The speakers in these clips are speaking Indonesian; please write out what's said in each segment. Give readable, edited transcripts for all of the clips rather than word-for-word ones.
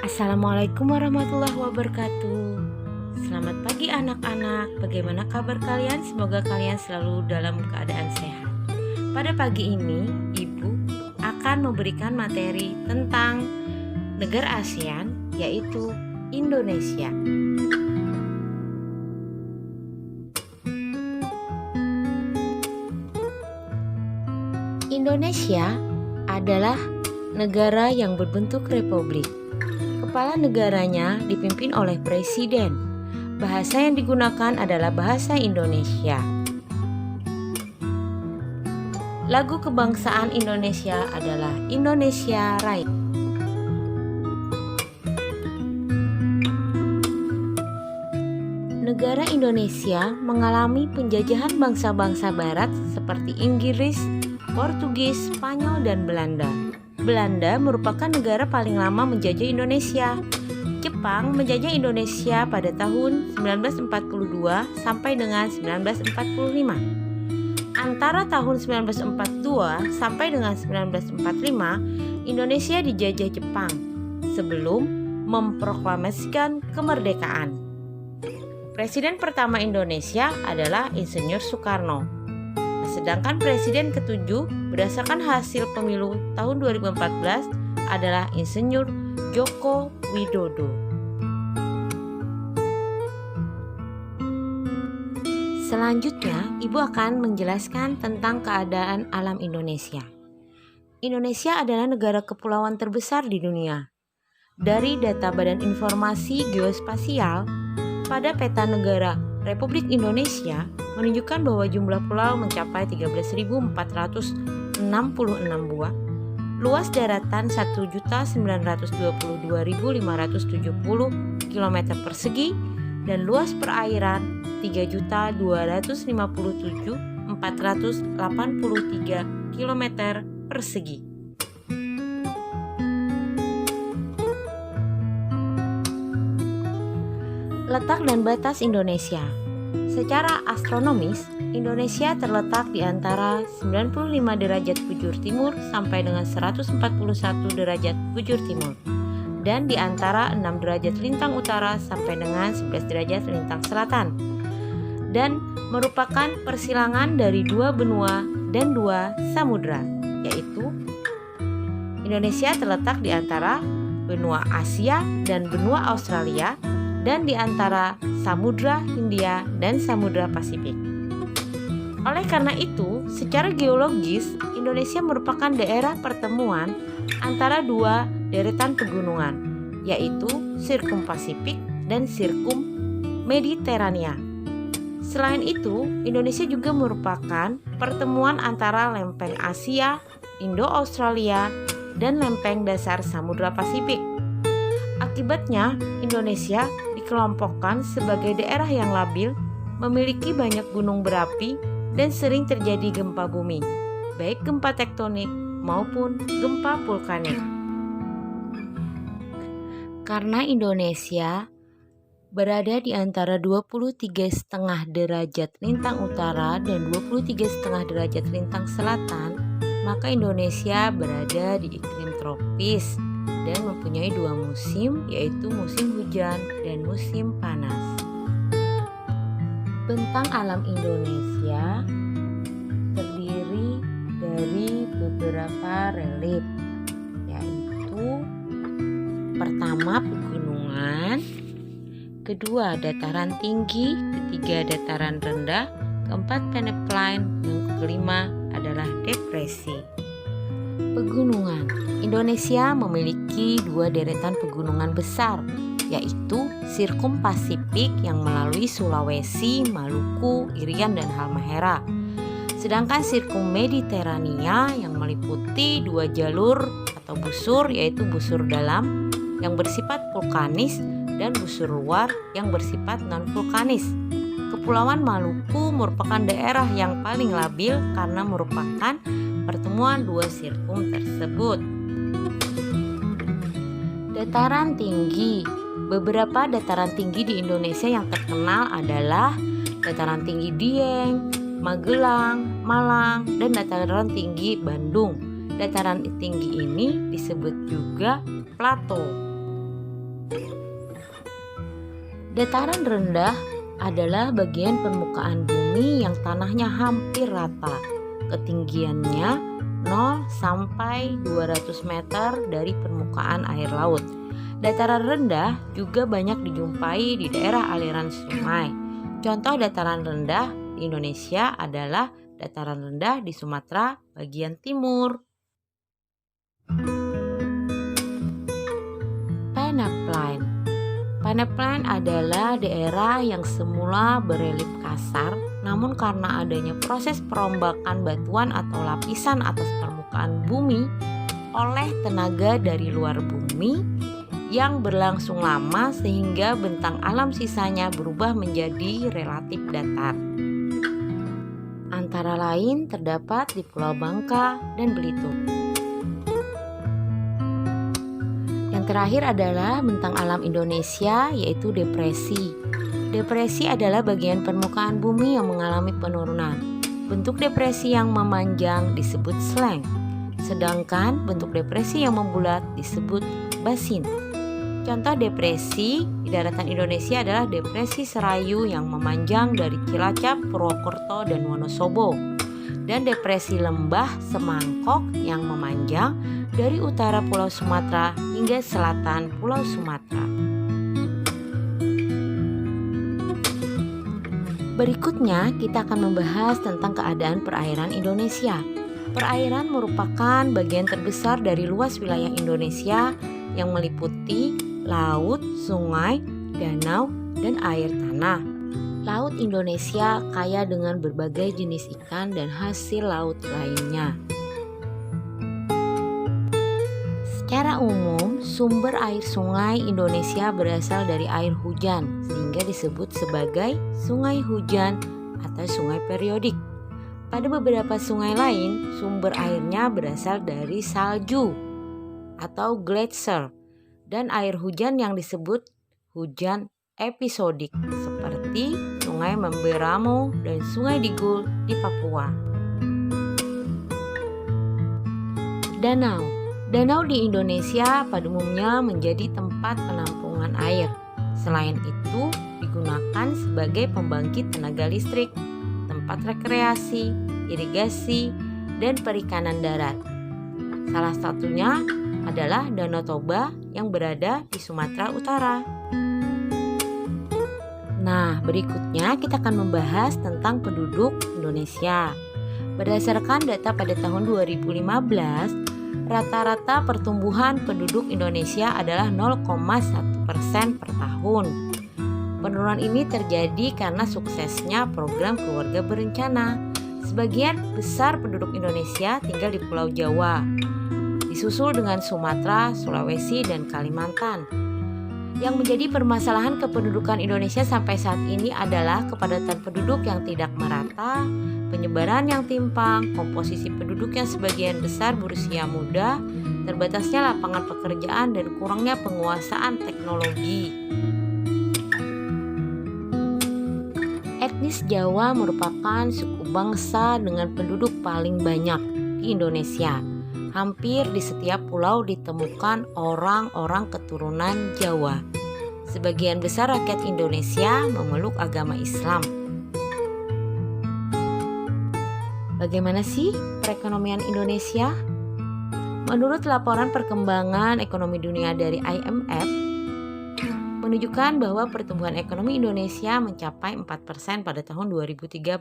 Assalamualaikum warahmatullahi wabarakatuh. Selamat pagi anak-anak. Bagaimana kabar kalian? Semoga kalian selalu dalam keadaan sehat. Pada pagi ini, Ibu akan memberikan materi tentang negara ASEAN, yaitu Indonesia. Indonesia adalah negara yang berbentuk republik. Kepala negaranya dipimpin oleh presiden. Bahasa yang digunakan adalah bahasa Indonesia. Lagu kebangsaan Indonesia adalah Indonesia Raya. Negara Indonesia mengalami penjajahan bangsa-bangsa barat seperti Inggris, Portugis, Spanyol, dan Belanda. Belanda merupakan negara paling lama menjajah Indonesia. Jepang menjajah Indonesia pada tahun 1942 sampai dengan 1945. Antara tahun 1942 sampai dengan 1945, Indonesia dijajah Jepang sebelum memproklamasikan kemerdekaan. Presiden pertama Indonesia adalah Insinyur Soekarno. Sedangkan presiden ketujuh berdasarkan hasil pemilu tahun 2014 adalah Insinyur Joko Widodo. Selanjutnya, Ibu akan menjelaskan tentang keadaan alam Indonesia. Indonesia adalah negara kepulauan terbesar di dunia. Dari data Badan Informasi Geospasial, pada peta negara Republik Indonesia menunjukkan bahwa jumlah pulau mencapai 13.466 buah, luas daratan 1.922.570 km persegi, dan luas perairan 3.257.483 km persegi. Letak dan batas Indonesia. Secara astronomis, Indonesia terletak di antara 95 derajat bujur timur sampai dengan 141 derajat bujur timur, dan di antara 6 derajat lintang utara sampai dengan 11 derajat lintang selatan, dan merupakan persilangan dari dua benua dan dua samudra, yaitu Indonesia terletak di antara benua Asia dan benua Australia, dan di antara Samudra Hindia dan Samudra Pasifik. Oleh karena itu, secara geologis, Indonesia merupakan daerah pertemuan antara dua deretan pegunungan, yaitu Sirkum Pasifik dan Sirkum Mediterania. Selain itu, Indonesia juga merupakan pertemuan antara lempeng Asia, Indo-Australia, dan lempeng dasar Samudra Pasifik. Akibatnya, Indonesia dikelompokkan sebagai daerah yang labil, memiliki banyak gunung berapi, dan sering terjadi gempa bumi, baik gempa tektonik maupun gempa vulkanik. Karena Indonesia berada di antara 23,5 derajat lintang utara dan 23,5 derajat lintang selatan, maka Indonesia berada di iklim tropis dan mempunyai dua musim, yaitu musim hujan dan musim panas. Bentang alam Indonesia terdiri dari beberapa relief, yaitu pertama pegunungan, kedua dataran tinggi, ketiga dataran rendah, keempat peneplain, yang kelima adalah depresi. Pegunungan. Indonesia memiliki dua deretan pegunungan besar, yaitu Sirkum Pasifik yang melalui Sulawesi, Maluku, Irian, dan Halmahera. Sedangkan Sirkum Mediterania yang meliputi dua jalur atau busur, yaitu busur dalam yang bersifat vulkanis dan busur luar yang bersifat non-vulkanis. Kepulauan Maluku merupakan daerah yang paling labil karena merupakan pertemuan dua sirkum tersebut. Dataran tinggi. Beberapa dataran tinggi di Indonesia yang terkenal adalah dataran tinggi Dieng, Magelang, Malang, dan dataran tinggi Bandung. Dataran tinggi ini disebut juga plato. Dataran rendah adalah bagian permukaan bumi yang tanahnya hampir rata. Ketinggiannya 0 sampai 200 meter dari permukaan air laut. Dataran rendah juga banyak dijumpai di daerah aliran sungai. Contoh dataran rendah di Indonesia adalah dataran rendah di Sumatera bagian timur. Peneplain. Peneplain adalah daerah yang semula berelief kasar, namun karena adanya proses perombakan batuan atau lapisan atas permukaan bumi oleh tenaga dari luar bumi yang berlangsung lama sehingga bentang alam sisanya berubah menjadi relatif datar. Antara lain terdapat di Pulau Bangka dan Belitung. Yang terakhir adalah bentang alam Indonesia, yaitu depresi. Depresi adalah bagian permukaan bumi yang mengalami penurunan. Bentuk depresi yang memanjang disebut sleng, sedangkan bentuk depresi yang membulat disebut basin. Contoh depresi di daratan Indonesia adalah depresi Serayu yang memanjang dari Cilacap, Purwokerto, dan Wonosobo, dan depresi Lembah Semangkok yang memanjang dari utara Pulau Sumatera hingga selatan Pulau Sumatera. Berikutnya kita akan membahas tentang keadaan perairan Indonesia. Perairan merupakan bagian terbesar dari luas wilayah Indonesia yang meliputi laut, sungai, danau, dan air tanah. Laut Indonesia kaya dengan berbagai jenis ikan dan hasil laut lainnya. Secara umum, sumber air sungai Indonesia berasal dari air hujan, sehingga disebut sebagai sungai hujan atau sungai periodik. Pada beberapa sungai lain, sumber airnya berasal dari salju atau glacier dan air hujan yang disebut hujan episodik, seperti Sungai Memberamo dan Sungai Digul di Papua. Danau di Indonesia pada umumnya menjadi tempat penampungan air. Selain itu, digunakan sebagai pembangkit tenaga listrik, tempat rekreasi, irigasi, dan perikanan darat. Salah satunya adalah Danau Toba yang berada di Sumatera Utara. Nah, berikutnya kita akan membahas tentang penduduk Indonesia. Berdasarkan data pada tahun 2015, rata-rata pertumbuhan penduduk Indonesia adalah 0,1% per tahun. Penurunan ini terjadi karena suksesnya program keluarga berencana. Sebagian besar penduduk Indonesia tinggal di Pulau Jawa, disusul dengan Sumatera, Sulawesi, dan Kalimantan. Yang menjadi permasalahan kependudukan Indonesia sampai saat ini adalah kepadatan penduduk yang tidak merata, penyebaran yang timpang, komposisi penduduk yang sebagian besar berusia muda, terbatasnya lapangan pekerjaan, dan kurangnya penguasaan teknologi. Etnis Jawa merupakan suku bangsa dengan penduduk paling banyak di Indonesia. Hampir di setiap pulau ditemukan orang-orang keturunan Jawa. Sebagian besar rakyat Indonesia memeluk agama Islam. Bagaimana sih perekonomian Indonesia? Menurut laporan perkembangan ekonomi dunia dari IMF, menunjukkan bahwa pertumbuhan ekonomi Indonesia mencapai 4% pada tahun 2013.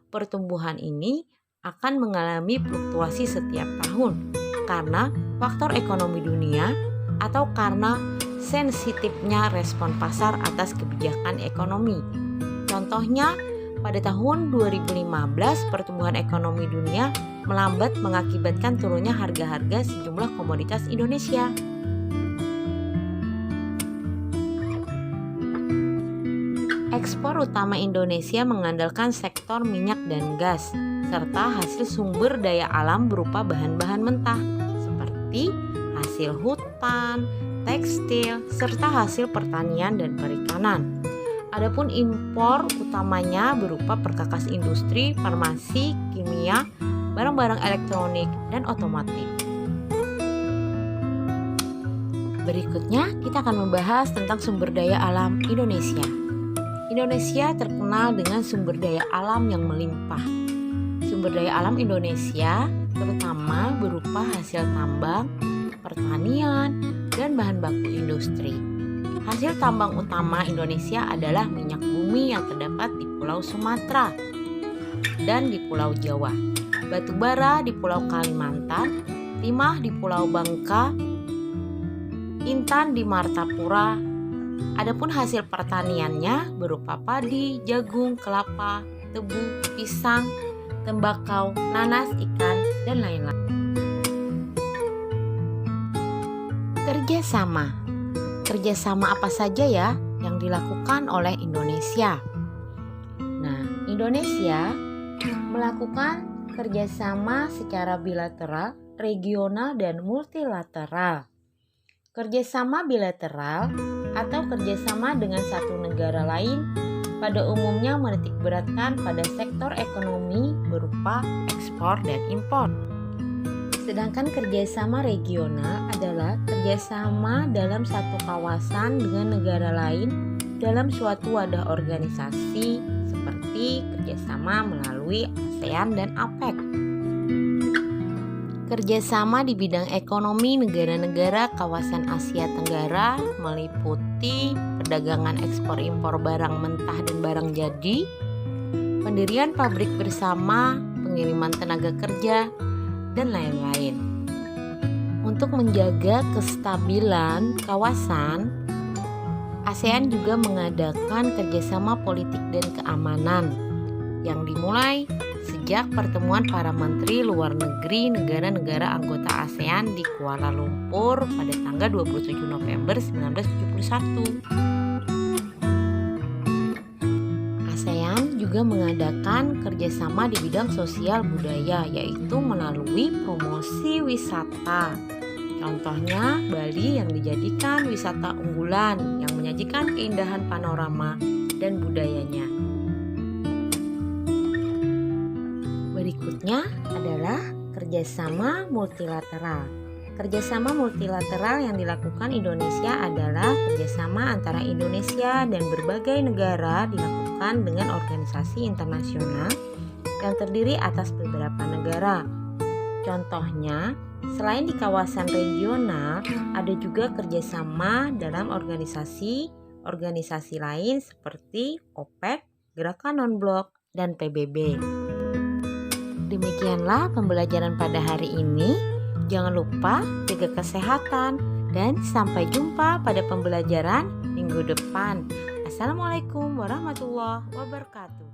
Pertumbuhan ini akan mengalami fluktuasi setiap tahun karena faktor ekonomi dunia atau karena sensitifnya respon pasar atas kebijakan ekonomi. Contohnya, pada tahun 2015 pertumbuhan ekonomi dunia melambat mengakibatkan turunnya harga-harga sejumlah komoditas Indonesia. Ekspor utama Indonesia mengandalkan sektor minyak dan gas, serta hasil sumber daya alam berupa bahan-bahan mentah, seperti hasil hutan, tekstil, serta hasil pertanian dan perikanan. Adapun impor utamanya berupa perkakas industri, farmasi, kimia, barang-barang elektronik, dan otomotif. Berikutnya kita akan membahas tentang sumber daya alam Indonesia. Indonesia terkenal dengan sumber daya alam yang melimpah. Sumber daya alam Indonesia terutama berupa hasil tambang, pertanian, dan bahan baku industri. Hasil tambang utama Indonesia adalah minyak bumi yang terdapat di Pulau Sumatera dan di Pulau Jawa, batu bara di Pulau Kalimantan, timah di Pulau Bangka, intan di Martapura. Adapun hasil pertaniannya berupa padi, jagung, kelapa, tebu, pisang, tembakau, nanas, ikan, dan lain-lain. Kerjasama apa saja ya yang dilakukan oleh Indonesia? Nah, Indonesia melakukan kerjasama secara bilateral, regional, dan multilateral. Kerjasama bilateral atau kerjasama dengan satu negara lain pada umumnya menitik beratkan pada sektor ekonomi berupa ekspor dan impor. Sedangkan kerjasama regional adalah kerjasama dalam satu kawasan dengan negara lain dalam suatu wadah organisasi seperti kerjasama melalui ASEAN dan APEC. Kerjasama di bidang ekonomi negara-negara kawasan Asia Tenggara meliputi perdagangan ekspor impor barang mentah dan barang jadi, pendirian pabrik bersama, pengiriman tenaga kerja, dan lain-lain. Untuk menjaga kestabilan kawasan, ASEAN juga mengadakan kerjasama politik dan keamanan yang dimulai sejak pertemuan para menteri luar negeri negara-negara anggota ASEAN di Kuala Lumpur pada tanggal 27 November 1971. ASEAN juga mengadakan kerjasama di bidang sosial budaya, yaitu melalui promosi wisata. Contohnya Bali yang dijadikan wisata unggulan yang menyajikan keindahan panorama dan budayanya. Berikutnya adalah kerjasama multilateral. Kerjasama multilateral yang dilakukan Indonesia adalah kerjasama antara Indonesia dan berbagai negara dilakukan dengan organisasi internasional yang terdiri atas beberapa negara. Contohnya, selain di kawasan regional, ada juga kerjasama dalam organisasi lain seperti OPEC, Gerakan Non-Blok, dan PBB. Demikianlah pembelajaran pada hari ini. Jangan lupa jaga kesehatan dan sampai jumpa pada pembelajaran minggu depan. Assalamualaikum warahmatullahi wabarakatuh.